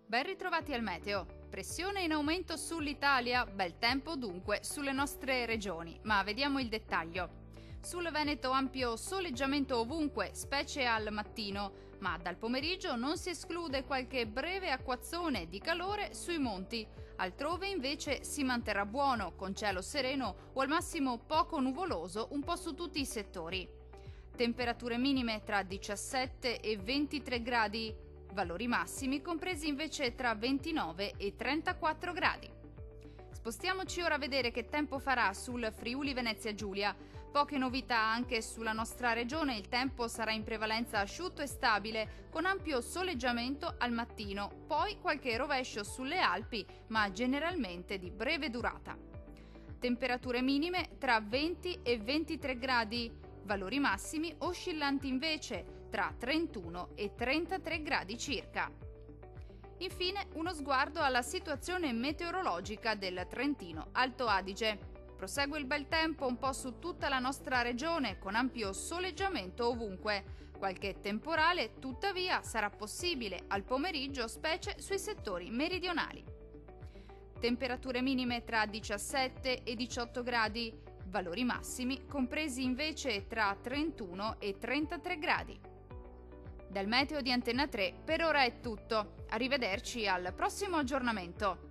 Ben ritrovati al meteo. Pressione in aumento sull'Italia, bel tempo dunque sulle nostre regioni, ma vediamo il dettaglio. Sul Veneto ampio soleggiamento ovunque, specie al mattino, ma dal pomeriggio non si esclude qualche breve acquazzone di calore sui monti. Altrove invece si manterrà buono, con cielo sereno o al massimo poco nuvoloso un po' su tutti i settori. Temperature minime tra 17 e 23 gradi, valori massimi compresi invece tra 29 e 34 gradi. Spostiamoci ora a vedere che tempo farà sul Friuli Venezia Giulia. Poche novità anche sulla nostra regione, il tempo sarà in prevalenza asciutto e stabile, con ampio soleggiamento al mattino, poi qualche rovescio sulle Alpi, ma generalmente di breve durata. Temperature minime tra 20 e 23 gradi, valori massimi oscillanti invece tra 31 e 33 gradi circa. Infine, uno sguardo alla situazione meteorologica del Trentino Alto Adige. Prosegue il bel tempo un po' su tutta la nostra regione, con ampio soleggiamento ovunque. Qualche temporale, tuttavia, sarà possibile al pomeriggio, specie sui settori meridionali. Temperature minime tra 17 e 18 gradi, valori massimi compresi invece tra 31 e 33 gradi. Dal meteo di Antenna 3 per ora è tutto. Arrivederci al prossimo aggiornamento.